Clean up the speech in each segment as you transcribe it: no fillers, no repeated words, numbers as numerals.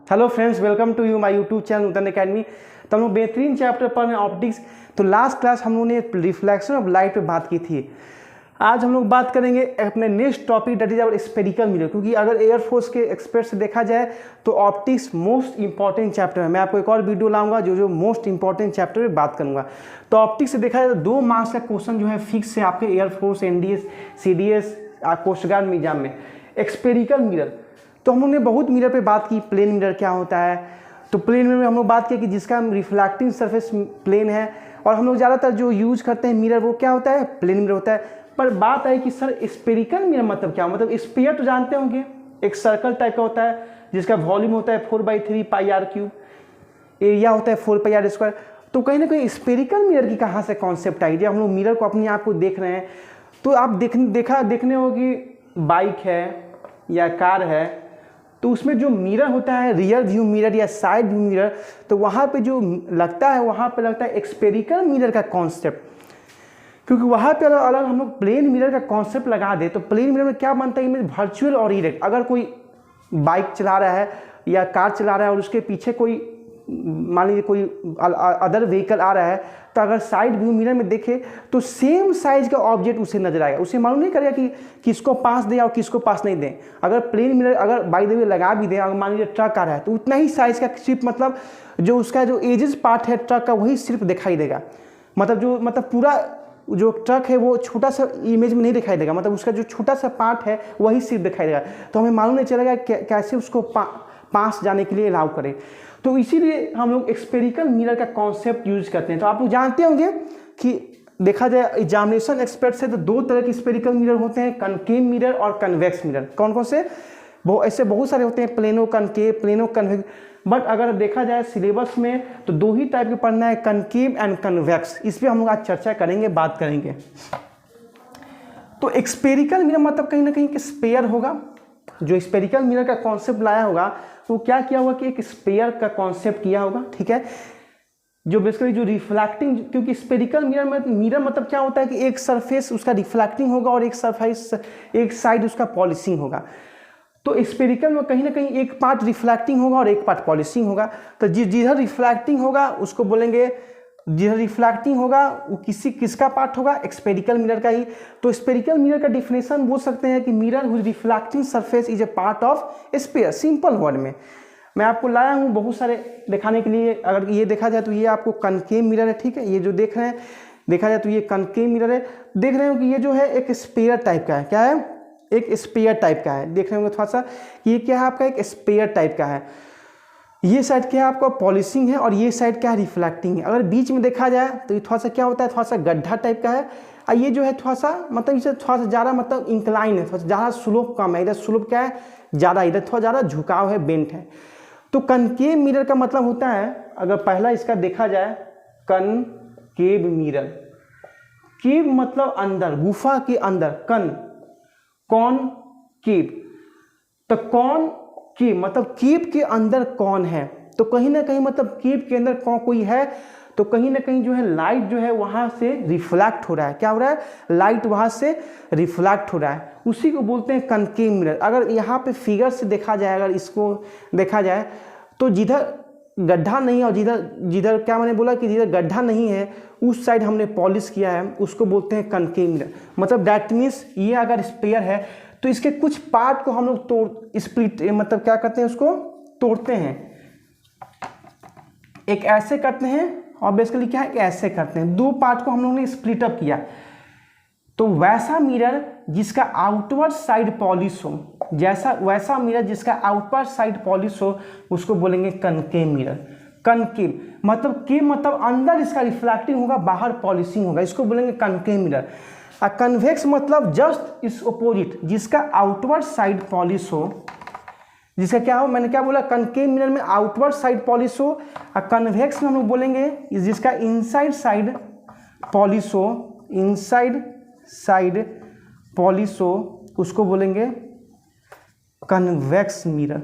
Hello friends, welcome to you my YouTube channel Nutan academy. तो हम लोग बेहतरीन चैप्टर पढ़ रहे हैं ऑप्टिक्स। तो लास्ट क्लास हम लोगों ने रिफ्लेक्शन ऑफ लाइट पे बात की थी। आज हम लोग बात करेंगे अपने next topic that is our spherical mirror, क्योंकि अगर एयरफोर्स के एक्सपर्ट से देखा जाए तो ऑप्टिक्स मोस्ट इंपॉर्टेंट चैप्टर है। मैं आपको एक और वीडियो लाऊंगा जो मोस्ट इंपॉर्टेंट चैप्टर में बात करूंगा। तो ऑप्टिक्स से देखा जाए तो 2 मार्क्स का क्वेश्चन जो है फिक्स है आपके air force, NDS, CDS, coast guard में एग्जाम में। स्फेरिकल मिरर, तो हम लोग ने बहुत मिरर पे बात की। प्लेन मिरर क्या होता है, तो प्लेन मिरर में हम लोग बात किया कि जिसका रिफ्लेक्टिंग सरफेस प्लेन है, और हम लोग ज़्यादातर जो यूज करते हैं मिरर वो क्या होता है, प्लेन मिरर होता है। पर बात आई कि सर स्फेरिकल मिरर मतलब क्या, मतलब स्फीयर तो जानते होंगे, एक सर्कल टाइप का होता है जिसका वॉल्यूम होता है 4/3 πr3, एरिया होता है 4 πr²। तो कहीं ना कहीं स्फेरिकल मिरर की कहाँ से कॉन्सेप्ट आई। जब हम लोग मिरर को अपने आप को देख रहे हैं तो आप देखने हो कि बाइक है या कार है, तो उसमें जो मिरर होता है, रियर व्यू मिरर या साइड व्यू मिरर, तो वहाँ पे जो लगता है वहाँ पे लगता है स्फेरिकल मिरर का कॉन्सेप्ट। क्योंकि वहाँ पे अगर हम लोग प्लेन मिरर का कॉन्सेप्ट लगा दे तो प्लेन मिरर में क्या बनता है, वर्चुअल और इरेक्ट। अगर कोई बाइक चला रहा है या कार चला रहा है और उसके पीछे कोई मान लीजिए कोई अदर व्हीकल आ रहा है, तो अगर साइड व्यू मिरर में देखे तो सेम साइज का ऑब्जेक्ट उसे नजर आएगा। उसे मालूम नहीं करेगा कि किसको पास दें और किसको पास नहीं दें। अगर प्लेन मिरर अगर बाय द वे लगा भी दें, अगर मान लीजिए ट्रक आ रहा है तो उतना ही साइज का सिर्फ मतलब जो उसका जो एजेस पार्ट है ट्रक का वही सिर्फ दिखाई देगा। मतलब पूरा जो ट्रक है वो छोटा सा इमेज में नहीं दिखाई देगा, मतलब उसका जो छोटा सा पार्ट है वही सिर्फ दिखाई देगा। तो हमें मालूम नहीं चलेगा कैसे उसको पास जाने के लिए अलाउ करें। तो इसीलिए हम लोग स्फेरिकल मिरर का कॉन्सेप्ट यूज करते हैं। तो आप लोग जानते होंगे कि देखा जाए एग्जामिनेशन एक्सपर्ट से तो 2 तरह के स्फेरिकल मिरर होते हैं, कनकेव मिरर और कन्वेक्स मिरर। कौन कौन से, वो ऐसे बहुत सारे होते हैं, plano concave, plano convex. But अगर देखा जाए सिलेबस में तो 2 ही टाइप के पढ़ना है, कनकेव एंड कन्वेक्स। इस पर हम लोग आज चर्चा करेंगे, बात करेंगे। तो स्फेरिकल मिरर मतलब कहीं ना कहीं कि स्पेयर होगा। जो स्फेरिकल मिरर का कॉन्सेप्ट लाया होगा वो क्या किया होगा कि एक स्पेयर का कॉन्सेप्ट किया होगा, ठीक है। जो बेसिकली जो रिफ्लेक्टिंग, क्योंकि स्फेरिकल मिरर मतलब क्या होता है कि एक सरफेस उसका रिफ्लेक्टिंग होगा और एक साइड उसका पॉलिशिंग होगा। तो स्फेरिकल में कहीं ना कहीं एक पार्ट रिफ्लेक्टिंग होगा और एक पार्ट पॉलिशिंग होगा। तो जिधर रिफ्लेक्टिंग होगा उसको बोलेंगे, जिधर रिफ्लेक्टिंग होगा वो किसका पार्ट होगा, स्फेरिकल मिरर का ही। तो स्फेरिकल मिरर का डिफिनेशन बोल सकते हैं कि mirror whose reflecting surface is a part of sphere. Simple word में मैं आपको लाया हूँ बहुत सारे दिखाने के लिए। अगर ये देखा जाए तो ये आपको कनकेव मिरर है, ठीक है। ये जो देख रहे हैं, देखा जाए तो ये कनकेव मिरर है। देख रहे हो कि ये जो है एक स्फीयर टाइप का है, क्या है, एक स्फीयर टाइप का है। देख रहे होंगे थोड़ा सा, ये क्या है आपका, एक स्फीयर टाइप का है। ये साइड क्या है आपका, पॉलिशिंग है, और ये साइड क्या है, रिफ्लेक्टिंग है। अगर बीच में देखा जाए तो ये थोड़ा सा क्या होता है, थोड़ा सा गड्ढा टाइप का है। और ये जो है थोड़ा सा मतलब इसे थोड़ा सा ज़्यादा मतलब इंक्लाइन है, थोड़ा सा ज़्यादा स्लोप कम है। इधर स्लोप क्या है, ज़्यादा, इधर थोड़ा ज़्यादा झुकाव है, बेंट है। तो कनकेव मिरर का मतलब होता है, अगर पहला इसका देखा जाए, कनकेव मिरर, केव मतलब अंदर, गुफा के अंदर, कौन केव, तो कौन केव मतलब केव के अंदर कौन है। तो कहीं ना कहीं मतलब केव के अंदर कोई है, तो कहीं ना कहीं जो है लाइट जो है वहां से रिफ्लेक्ट हो रहा है। क्या हो रहा है, लाइट वहां से रिफ्लेक्ट हो रहा है, उसी को बोलते हैं कनकेव मिरर। अगर यहाँ पे फिगर से देखा जाए, अगर इसको देखा जाए तो जिधर गड्ढा नहीं है और जिधर क्या मैंने बोला कि जिधर गड्ढा नहीं है उस साइड हमने पॉलिश किया है, उसको बोलते हैं कनकेव मिरर। मतलब दैट मीन्स ये अगर स्पेयर है तो इसके कुछ पार्ट को हम लोग स्प्लिट मतलब क्या करते हैं, उसको तोड़ते हैं। एक ऐसे करते हैं और बेसिकली क्या है, ऐसे करते हैं। 2 पार्ट को हम लोगों ने स्प्लिट अप किया। तो वैसा मिरर जिसका आउटवर्ड साइड पॉलिश हो, वैसा मिरर जिसका आउटवर्ड साइड पॉलिश हो, उसको बोलेंगे कनकेव मिरर। कनकेव मतलब अंदर इसका रिफ्लेक्टिंग होगा, बाहर पॉलिशिंग होगा, इसको बोलेंगे कनकेव मिरर। कन्वेक्स मतलब जस्ट इस अपोजिट, जिसका आउटवर्ड साइड पॉलिश हो, जिसका क्या हो, मैंने क्या बोला, कनकेव मिरर में आउटवर्ड साइड पॉलिश हो। और कन्वेक्स में हम लोग बोलेंगे जिसका इनसाइड साइड पॉलिश हो, इनसाइड साइड पॉलिश हो, उसको बोलेंगे कन्वेक्स मिरर।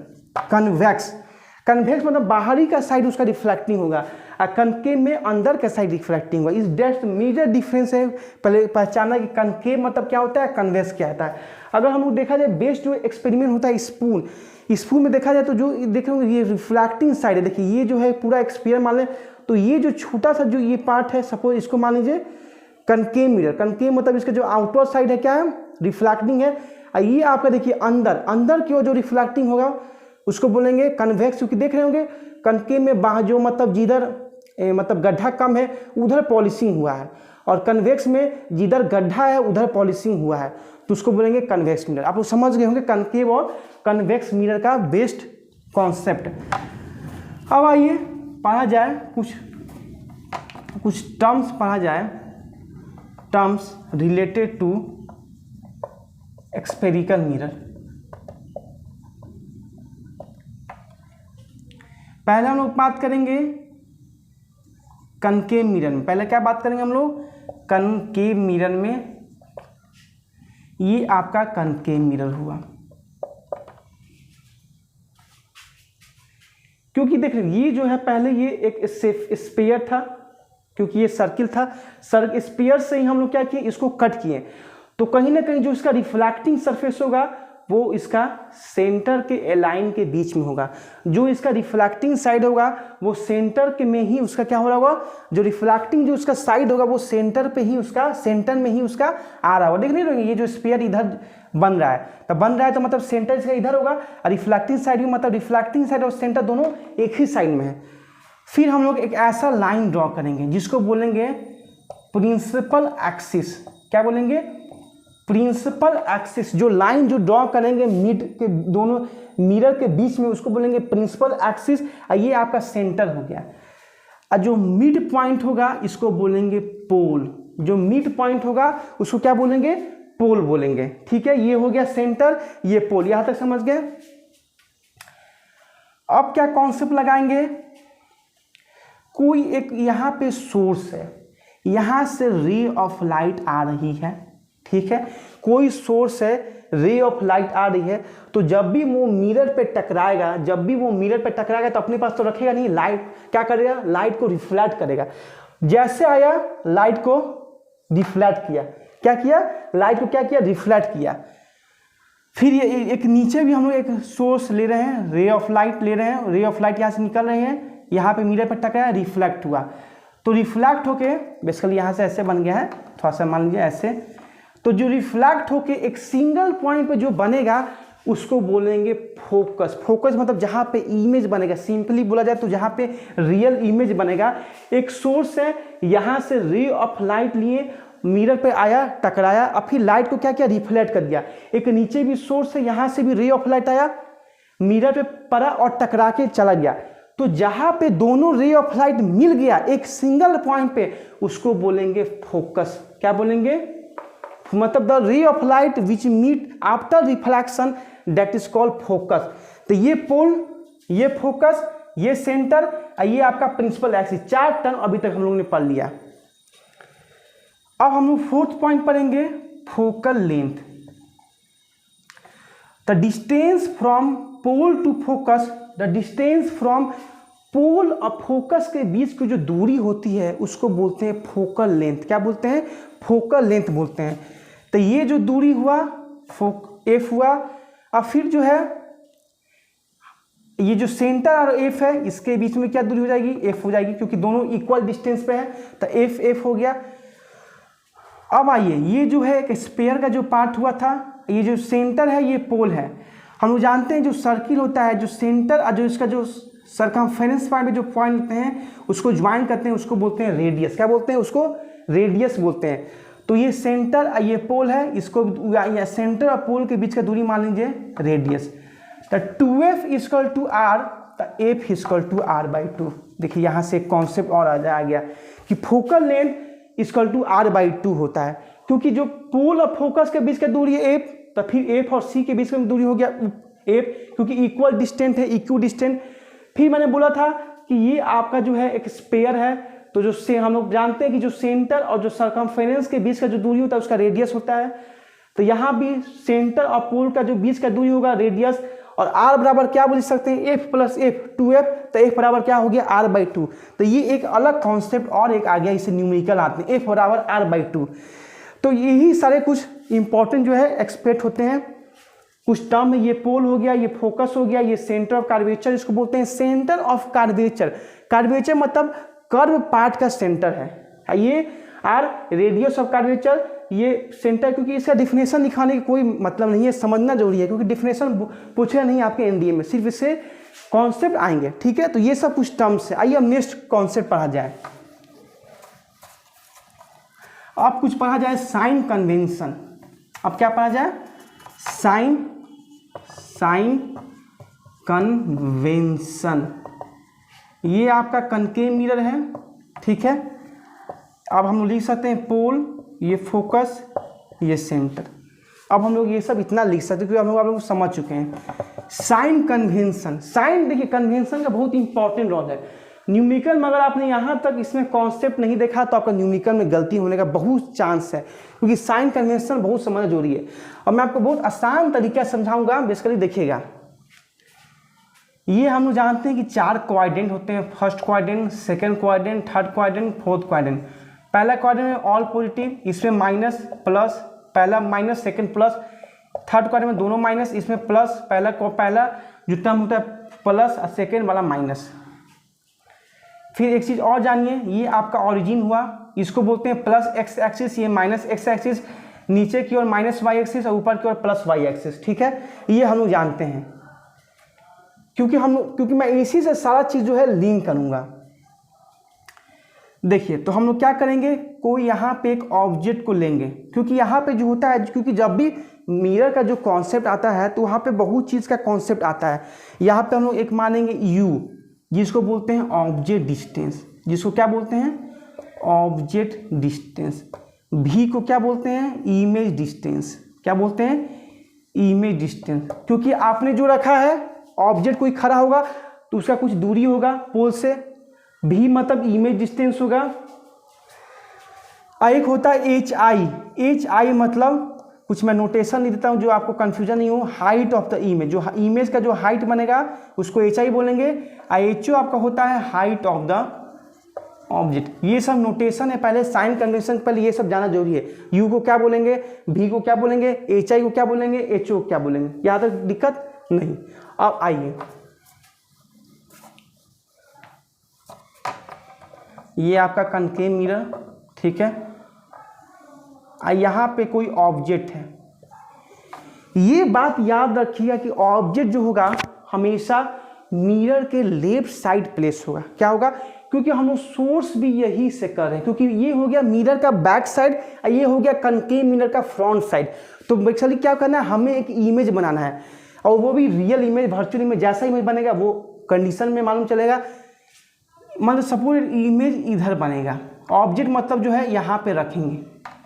कन्वेक्स मतलब बाहरी का साइड उसका रिफ्लेक्टिंग होगा, और कनकेव में अंदर का साइड रिफ्लेक्टिंग होगा। इस डेस्ट मेजर डिफरेंस है, पहले पहचाना कि कनकेव मतलब क्या होता है, कन्वेक्स क्या होता है। अगर हम लोग देखा जाए बेस्ट जो एक्सपेरिमेंट होता है स्पून में देखा जाए तो जो देखेंगे ये रिफ्लेक्टिंग साइड है। देखिए ये जो है पूरा एक्सपेरिमेंट मान लें तो ये जो छोटा सा जो ये पार्ट है, सपोज इसको मान लीजिए कनकेव मिरर। कनकेव मतलब इसका जो आउटर साइड है क्या है, रिफ्लेक्टिंग है। और ये आपका देखिए अंदर की ओर जो रिफ्लेक्टिंग होगा उसको बोलेंगे कन्वेक्स, क्योंकि देख रहे होंगे कनकेव में बाहर जो मतलब जिधर मतलब गड्ढा कम है उधर पॉलिशिंग हुआ है, और कन्वेक्स में जिधर गड्ढा है उधर पॉलिशिंग हुआ है, तो उसको बोलेंगे कन्वेक्स मिरर। आप लोग समझ गए होंगे कनकेव और कन्वेक्स मिरर का बेस्ट कॉन्सेप्ट। अब आइए पढ़ा जाए कुछ टर्म्स पढ़ा जाए, terms related to spherical mirror. पहले हम लोग बात करेंगे कनकेव मिरर में। पहले क्या बात करेंगे हम लोग, कनकेव मिरर में। ये आपका कनकेव मिरर हुआ, क्योंकि देख रहे ये जो है पहले ये एक स्फीयर था, क्योंकि ये सर्किल था, स्फीयर से ही हम लोग क्या किए, इसको कट किए। तो कहीं ना कहीं जो इसका रिफ्लेक्टिंग सरफेस होगा वो इसका सेंटर के लाइन के बीच में होगा। जो इसका रिफ्लेक्टिंग साइड होगा वो सेंटर के में ही उसका क्या हो रहा होगा, जो रिफ्लेक्टिंग जो उसका साइड होगा वो सेंटर में ही उसका आ रहा होगा। देख नहीं रहे ये जो स्फीयर इधर बन रहा है तो मतलब सेंटर इसका इधर होगा, और रिफ्लेक्टिंग साइड भी मतलब रिफ्लेक्टिंग साइड और सेंटर दोनों एक ही साइड में है। फिर हम लोग एक ऐसा लाइन ड्रॉ करेंगे जिसको बोलेंगे प्रिंसिपल एक्सिस। क्या बोलेंगे, प्रिंसिपल एक्सिस। जो लाइन जो ड्रॉ करेंगे मिड के दोनों मिरर के बीच में उसको बोलेंगे प्रिंसिपल एक्सिस। ये आपका सेंटर हो गया। और जो मिड पॉइंट होगा इसको बोलेंगे पोल। जो मिड पॉइंट होगा उसको क्या बोलेंगे, पोल बोलेंगे। ठीक है, ये हो गया सेंटर, ये पोल। यहां तक समझ गए। अब क्या कॉन्सेप्ट लगाएंगे, कोई एक यहां पे सोर्स है, यहां से रे ऑफ लाइट आ रही है। ठीक है, कोई सोर्स है, रे ऑफ लाइट आ रही है, तो जब भी वो मिरर पे टकराएगा तो अपने पास तो रखेगा नहीं, लाइट क्या करेगा, लाइट को रिफ्लेक्ट करेगा। जैसे आया लाइट को रिफ्लेक्ट किया, क्या किया, लाइट को क्या किया, रिफ्लेक्ट किया। फिर ये एक नीचे भी हम लोग एक सोर्स ले रहे हैं, रे ऑफ लाइट ले रहे हैं, रे ऑफ लाइट यहाँ से निकल रहे हैं, यहाँ पे मिरर पर टकराया, रिफ्लेक्ट हुआ। तो रिफ्लेक्ट होके बेसिकली यहाँ से ऐसे बन गया है, थोड़ा सा मान लीजिए ऐसे। तो जो रिफ्लेक्ट होके एक सिंगल पॉइंट पे जो बनेगा उसको बोलेंगे फोकस। फोकस मतलब जहाँ पे इमेज बनेगा, सिंपली बोला जाए तो जहाँ पे रियल इमेज बनेगा। एक सोर्स है, यहाँ से रे ऑफ लाइट लिए, मिरर पे आया, टकराया, अब फिर लाइट को क्या किया, रिफ्लेक्ट कर दिया। एक नीचे भी सोर्स है, यहाँ से भी रे ऑफ लाइट आया, मिरर पे पड़ा और टकरा के चला गया। तो जहाँ पे दोनों रे ऑफ लाइट मिल गया एक सिंगल पॉइंट पे, उसको बोलेंगे फोकस। क्या बोलेंगे, मतलब the ray of light which meet after reflection that is called focus. तो ये पोल, ये फोकस, ये सेंटर, ये आपका प्रिंसिपल एक्सिस। 4 टर्म अभी तक हम लोगों ने पढ़ लिया। अब हम लोग 4th पॉइंट पढ़ेंगे, focal length. The distance from pole to focus, the distance from pole और फोकस के बीच की जो दूरी होती है उसको बोलते हैं फोकल लेंथ। क्या बोलते हैं, फोकल लेंथ बोलते हैं। तो ये जो दूरी हुआ एफ हुआ, और फिर जो है ये जो सेंटर और एफ है इसके बीच में क्या दूरी हो जाएगी, एफ हो जाएगी, क्योंकि दोनों इक्वल डिस्टेंस पे है, तो एफ हो गया। अब आइए ये जो है एक स्पेयर का जो पार्ट हुआ था, ये जो सेंटर है ये पोल है। हम लोग जानते हैं जो सर्किल होता है, जो सेंटर और जो इसका जो सर्कमफेरेंस पॉइंट में जो पॉइंट होते हैं उसको ज्वाइन करते हैं, उसको बोलते हैं रेडियस। क्या बोलते हैं, उसको रेडियस बोलते हैं। तो ये सेंटर और ये पोल है, इसको सेंटर और पोल के बीच का दूरी मान लीजिए रेडियस। तो 2f इक्वल टू आर, तो f इक्वल टू r/2। देखिए यहाँ से एक कॉन्सेप्ट और आ गया कि focal length equal to r/2 होता है, क्योंकि जो पोल और फोकस के बीच का दूरी है f, तो फिर f और c के बीच में दूरी हो गया f, क्योंकि इक्वल डिस्टेंट है, इक्वी डिस्टेंट। फिर मैंने बोला था कि ये आपका जो है एक स्पेयर है, तो जो से हम लोग जानते हैं कि जो सेंटर और जो सर्कमफेरेंस के बीच का जो दूरी होता है उसका रेडियस होता है। तो यहाँ भी सेंटर और पोल का जो बीच का दूरी होगा रेडियस, और r बराबर क्या बोल सकते हैं, f प्लस एफ 2f, तो f बराबर क्या हो गया r/2। तो ये एक अलग कॉन्सेप्ट और एक आ गया, इसे न्यूमेरिकल आते हैं, f बराबर r/2। तो यही सारे कुछ इंपॉर्टेंट जो है एक्सपेक्ट होते हैं कुछ टर्म। ये पोल हो गया, ये फोकस हो गया, ये सेंटर ऑफ कार्वेचर, इसको बोलते हैं सेंटर ऑफ कार्वेचर। कार्वेचर मतलब कर्व पार्ट का सेंटर है। ये आर रेडियस ऑफ कार्वेचर, ये सेंटर, क्योंकि इसका डिफिनेशन दिखाने की कोई मतलब नहीं है, समझना जरूरी है, क्योंकि डिफिनेशन पूछे नहीं आपके एनडीए में, सिर्फ इससे कॉन्सेप्ट आएंगे, ठीक है। तो ये सब कुछ टर्म्स है। आइए अब नेक्स्ट कॉन्सेप्ट पढ़ा जाए। अब कुछ पढ़ा जाए साइन कन्वेंशन। अब क्या पढ़ा जाए, साइन कन्वेंशन। ये आपका कनकेव मिरर है, ठीक है। अब हम लोग लिख सकते हैं पोल, ये फोकस, ये सेंटर। अब हम लोग ये सब इतना लिख सकते हैं क्योंकि हम लोग समझ चुके हैं। साइन कन्वेंशन, साइन देखिए कन्वेंशन का बहुत इंपॉर्टेंट रोल है न्यूमेरिकल में। अगर आपने यहाँ तक इसमें कॉन्सेप्ट नहीं देखा तो आपका न्यूमेरिकल में गलती होने का बहुत चांस है, क्योंकि साइन कन्वेंशन बहुत समझना जरूरी है। और मैं आपको बहुत आसान तरीका समझाऊंगा, बेसिकली देखिएगा। ये हम लोग जानते हैं कि 4 क्वाड्रेंट होते हैं, first quadrant, second quadrant, third quadrant, fourth quadrant. पहला क्वाड्रेंट में ऑल पॉजिटिव, इसमें माइनस प्लस, पहला minus second plus. Third quadrant में दोनों माइनस, इसमें प्लस, पहला जो टर्म होता है प्लस और सेकेंड वाला माइनस। फिर एक चीज और जानिए, ये आपका ऑरिजिन हुआ, इसको बोलते हैं प्लस एक्स एक्सिस, ये माइनस एक्स एक्सिस, नीचे की ओर माइनस वाई एक्सिस और ऊपर की ओर प्लस वाई एक्सिस, ठीक है। ये हम लोग जानते हैं क्योंकि मैं इसी से सारा चीज जो है लिंक करूंगा। देखिए तो हम लोग क्या करेंगे, कोई यहाँ पे एक ऑब्जेक्ट को लेंगे, क्योंकि यहाँ पे जो होता है, क्योंकि जब भी मिरर का जो कॉन्सेप्ट आता है तो वहाँ पे बहुत चीज़ का कॉन्सेप्ट आता है। यहाँ पे हम लोग एक मानेंगे u, जिसको बोलते हैं ऑब्जेक्ट डिस्टेंस, जिसको क्या बोलते हैं ऑब्जेक्ट डिस्टेंस। v को क्या बोलते हैं इमेज डिस्टेंस, क्या बोलते हैं इमेज डिस्टेंस। क्योंकि आपने जो रखा है ऑब्जेक्ट कोई खड़ा होगा तो उसका कुछ दूरी होगा पोल से, भी मतलब इमेज डिस्टेंस होगा। एक होता है HI मतलब कुछ मैं नोटेशन लिख देता हूं जो आपको कंफ्यूजन नहीं हो, हाइट ऑफ द इमेज, जो इमेज का जो हाइट बनेगा उसको HI बोलेंगे। HO आपका होता है हाइट ऑफ द ऑब्जेक्ट। ये सब नोटेशन है, पहले साइन कन्वेंशन पहले ये सब जाना जरूरी है। U को क्या बोलेंगे, V को क्या बोलेंगे, HI को क्या बोलेंगे, HO को क्या बोलेंगे, यहाँ तक दिक्कत नहीं। अब आइए, ये आपका कनकेव मिरर, ठीक है। यहाँ पे कोई ऑब्जेक्ट है, ये बात याद रखिएगा कि ऑब्जेक्ट जो होगा हमेशा मिरर के लेफ्ट साइड प्लेस होगा। क्या होगा, क्योंकि हम लोग सोर्स भी यही से कर रहे हैं, क्योंकि ये हो गया मिरर का बैक साइड और ये हो गया कनकेव मिरर का फ्रंट साइड। तो बेसिकली क्या करना है, हमें एक इमेज बनाना है, और वो भी रियल इमेज, वर्चुअल इमेज। जैसा इमेज बनेगा वो कंडीशन में मालूम चलेगा। मतलब सपोज इमेज इधर बनेगा, ऑब्जेक्ट मतलब जो है यहाँ पे रखेंगे,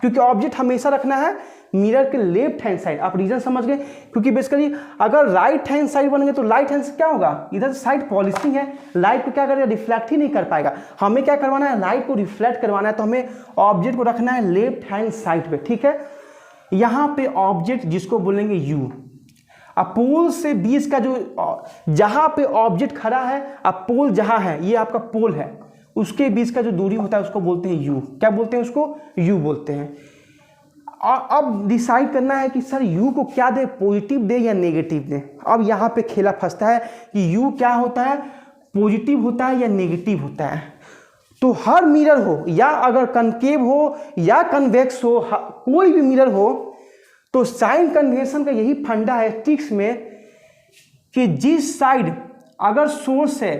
क्योंकि ऑब्जेक्ट हमेशा रखना है मिरर के लेफ्ट हैंड साइड। आप रीजन समझ गए, क्योंकि बेसिकली अगर राइट हैंड साइड बनेंगे तो राइट हैंड से क्या होगा, इधर साइड पॉलिशिंग है, लाइट को क्या करेगा, रिफ्लेक्ट ही नहीं कर पाएगा। हमें क्या करवाना है, लाइट को रिफ्लेक्ट करवाना है, तो हमें ऑब्जेक्ट को रखना है लेफ्ट हैंड साइड पे, ठीक है। यहाँ पे ऑब्जेक्ट जिसको बोलेंगे U, अब पोल से बीच का जो जहां पे ऑब्जेक्ट खड़ा है, अब पोल जहां है, ये आपका पोल है, उसके बीच का जो दूरी होता है उसको बोलते हैं U। क्या बोलते हैं उसको, U बोलते हैं। अब डिसाइड करना है कि सर U को क्या दे, पॉजिटिव दे या नेगेटिव दे। अब यहाँ पे खेला फंसता है कि U क्या होता है, पॉजिटिव होता है या नेगेटिव होता है। तो हर मिरर हो, या अगर कनकेव हो या कन्वेक्स हो, कोई भी मिरर हो, तो साइन कन्वेंशन का यही फंडा है ट्रिक्स में कि जिस साइड अगर सोर्स है,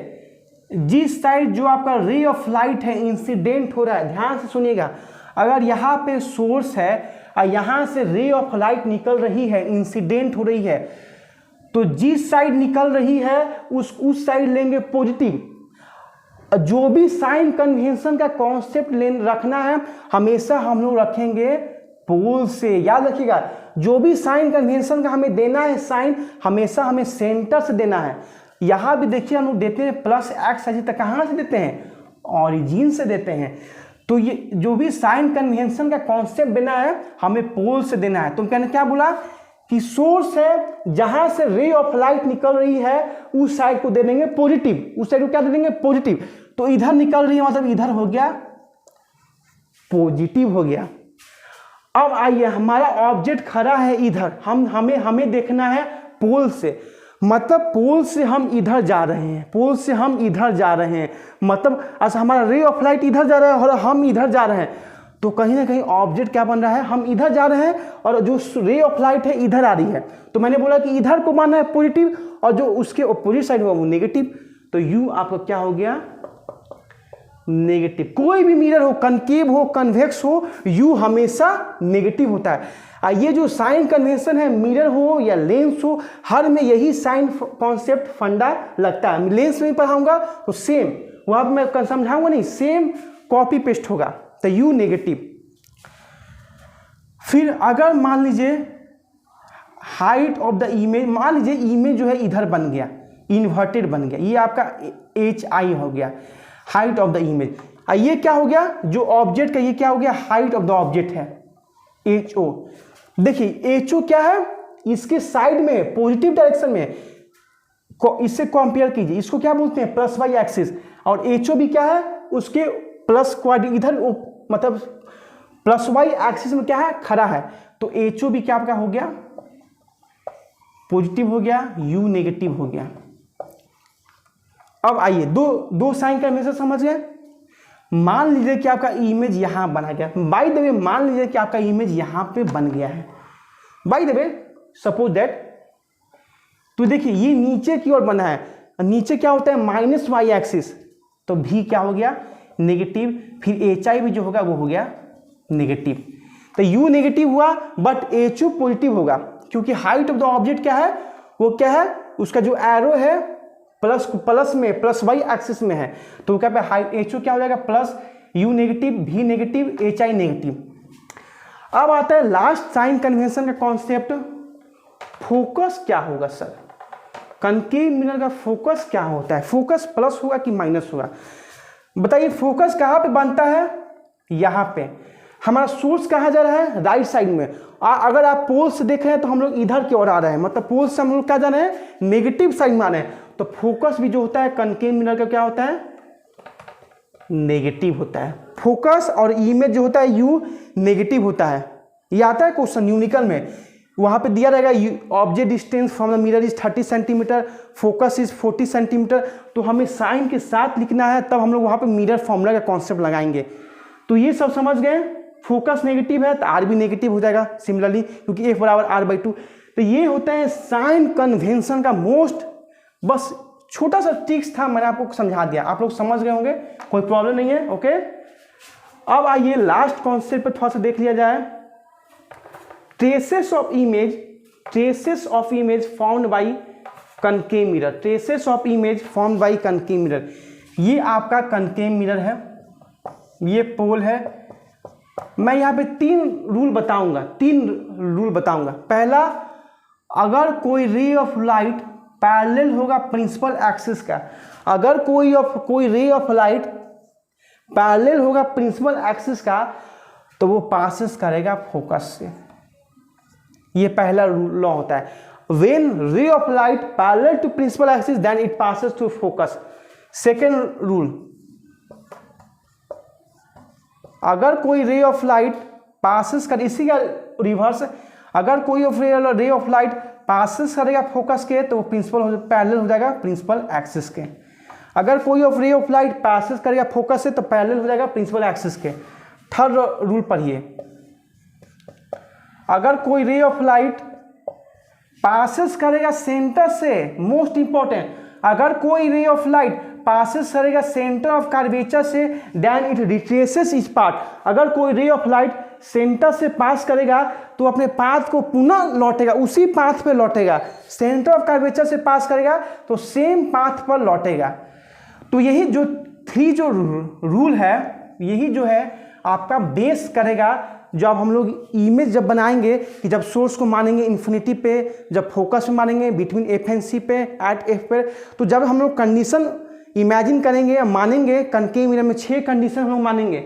जिस साइड जो आपका रे ऑफ लाइट है इंसिडेंट हो रहा है, ध्यान से सुनिएगा, अगर यहाँ पे सोर्स है और यहाँ से रे ऑफ लाइट निकल रही है, इंसिडेंट हो रही है, तो जिस साइड निकल रही है उस साइड लेंगे पॉजिटिव। जो भी साइन कन्वेंशन का कॉन्सेप्ट रखना है हमेशा हम लोग रखेंगे पोल से। याद रखिएगा, जो भी साइन कन्वेंशन का हमें देना है साइन, हमेशा हमें सेंटर से देना है। यहां भी देखिए हम लोग देते हैं प्लस एक्स अजी तक, कहां से देते हैं, ऑरिजिन से देते हैं। तो ये जो भी साइन कन्वेंशन का कॉन्सेप्ट देना है हमें पोल से देना है। तुम कहने क्या बोला कि सोर्स है जहां से रे ऑफ लाइट निकल रही है उस साइड को दे देंगे पॉजिटिव, उस साइड को क्या दे देंगे पॉजिटिव। तो इधर निकल रही है मतलब इधर हो गया पॉजिटिव हो गया। अब आइए हमारा ऑब्जेक्ट खड़ा है इधर, हमें देखना है पोल से, मतलब पोल से हम इधर जा रहे हैं, पोल से हम इधर जा रहे हैं, मतलब अच्छा हमारा रे ऑफ लाइट इधर जा रहा है और हम इधर जा रहे हैं, तो कहीं ना कहीं ऑब्जेक्ट क्या बन रहा है, हम इधर जा रहे हैं और जो रे ऑफ लाइट है इधर आ रही है। तो मैंने बोला कि इधर को मानना है पॉजिटिव और जो उसके अपोजिट साइड होगा वो नेगेटिव। तो यू आपका क्या हो गया नेगेटिव। कोई भी मिरर हो, कनकेव हो, कन्वेक्स हो, यू हमेशा नेगेटिव होता है। ये जो साइन कन्वेंशन है, मिरर हो या लेंस हो, हर में यही साइन कॉन्सेप्ट फंडा लगता है। लेंस में पढ़ाऊंगा तो सेम, वहां पर मैं समझाऊंगा नहीं, सेम कॉपी पेस्ट होगा। तो यू नेगेटिव। फिर अगर मान लीजिए हाइट ऑफ द इमेज, मान लीजिए इमेज जो है इधर बन गया, इन्वर्टेड बन गया, ये आपका HI हो गया, हाइट ऑफ द इमेज। ये क्या हो गया, जो ऑब्जेक्ट का ये क्या हो गया, हाइट ऑफ द ऑब्जेक्ट है HO। देखिए HO क्या है, इसके साइड में पॉजिटिव डायरेक्शन में, इससे कंपेयर कीजिए, इसको क्या बोलते हैं प्लस वाई एक्सिस, और HO भी क्या है उसके प्लस क्वाड्रेंट, इधर मतलब प्लस वाई एक्सिस में क्या है खड़ा है। तो HO भी क्या आपका हो गया पॉजिटिव हो गया, यू नेगेटिव हो गया। अब आइए दो साइन का मैसेज समझ गए। मान लीजिए कि आपका इमेज यहां बना गया, बाय द वे मान लीजिए कि आपका इमेज यहां पे बन गया है, by the way suppose that. तो देखिए ये नीचे की ओर बना है, नीचे क्या होता है माइनस वाई एक्सिस, तो भी क्या हो गया नेगेटिव, फिर HI भी जो होगा वो हो गया नेगेटिव। तो यू नेगेटिव हुआ बट HO पॉजिटिव होगा, क्योंकि हाइट ऑफ द ऑब्जेक्ट क्या है, वो क्या है उसका जो एरो है प्लस में, प्लस वाई एक्सिस में है, तो क्या पे हाइट HO क्या हो जाएगा प्लस, यू नेगेटिव, भी नेगेटिव, HI नेगेटिव। अब आता है लास्ट साइन कन्वेंशन का कॉन्सेप्ट, फोकस क्या होगा सर, कनकेव मिरर का फोकस क्या होता है, फोकस प्लस होगा कि माइनस होगा, बताइए। फोकस कहाँ पे बनता है, यहाँ पे। हमारा सोर्स कहाँ जा रहा है, राइट साइड में। अगर आप पोल से देख रहे हैं तो हम लोग इधर की ओर आ रहे हैं, मतलब पोल से हम लोग क्या जा रहे हैं नेगेटिव साइड में आ रहे हैं। तो फोकस भी जो होता है कनकेव मिरर का क्या होता है नेगेटिव होता है। फोकस और इमेज जो होता है यू नेगेटिव होता है। ये आता है क्वेश्चन न्यूमेरिकल में, वहां पे दिया रहेगा object distance from the mirror is 30 centimetre, focus is 40 centimetre. तो हमें साइन के साथ लिखना है, तब हम लोग वहां पे मिरर फॉर्मूला का कॉन्सेप्ट लगाएंगे। तो ये सब समझ गए, फोकस नेगेटिव है तो आर भी नेगेटिव हो जाएगा सिमिलरली, क्योंकि F बराबर R/2। तो ये होता है साइन कन्वेंशन का मोस्ट, बस छोटा सा ट्रिक्स था, मैंने आपको समझा दिया, आप लोग समझ गए होंगे, कोई प्रॉब्लम नहीं है। ओके, अब आइए लास्ट कॉन्सेप्ट पे थोड़ा सा देख लिया जाए। Traces of image found by concave mirror, traces of image found by concave mirror. ये आपका कनकेव मिरर है, ये पोल है। मैं यहाँ पे तीन रूल बताऊंगा। पहला, अगर कोई रे ऑफ लाइट पैरेलल होगा प्रिंसिपल एक्सिस का, अगर कोई रे ऑफ लाइट पैरेलल होगा प्रिंसिपल एक्सिस का, तो वो पासेस करेगा फोकस से। ये पहला लॉ होता है, when ray of light parallel to principal axis then it passes to focus. Second rule, अगर कोई रे ऑफ लाइट पासेस कर, इसी का रिवर्स, अगर कोई रे ऑफ लाइट पासेस करेगा फोकस के तो वो प्रिंसिपल पैरेलल हो जाएगा प्रिंसिपल एक्सिस के। अगर कोई रे ऑफ लाइट पासेस करेगा फोकस से तो पैरेलल हो जाएगा प्रिंसिपल एक्सिस के। थर्ड रूल पढ़िए, अगर कोई रे ऑफ लाइट पासेस करेगा सेंटर से, मोस्ट इंपॉर्टेंट, अगर कोई रे ऑफ लाइट पासेस करेगा सेंटर ऑफ कर्वेचर से देन इट रिट्रेसेस इस पाथ। अगर कोई रे ऑफ लाइट सेंटर से पास करेगा तो अपने पाथ को पुनः लौटेगा, उसी पाथ पे लौटेगा। सेंटर ऑफ कर्वेचर से पास करेगा तो सेम पाथ पर लौटेगा। तो यही जो जो रूल है, यही जो है आपका बेस करेगा जब हम लोग इमेज जब बनाएंगे, कि जब सोर्स को मानेंगे इन्फिनिटी पे, जब फोकस में मानेंगे बिटवीन F एंड C पे, एट F पे। तो जब हम लोग कंडीशन इमेजिन करेंगे या मानेंगे, कनकेव मिरर में 6 कंडीशन हम लोग मानेंगे,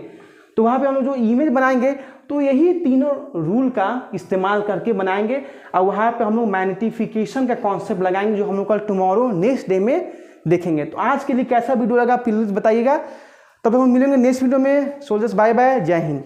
तो वहाँ पे हम लोग जो इमेज बनाएंगे तो यही तीनों रूल का इस्तेमाल करके बनाएंगे और वहाँ पे हम लोग मैग्नेटिफिकेशन का कॉन्सेप्ट लगाएंगे, जो हम लोग कल टुमारो नेक्स्ट डे में देखेंगे। तो आज के लिए कैसा वीडियो लगा प्लीज़ बताइएगा। तब हम मिलेंगे नेक्स्ट वीडियो में। सोल्जर्स बाय बाय, जय हिंद।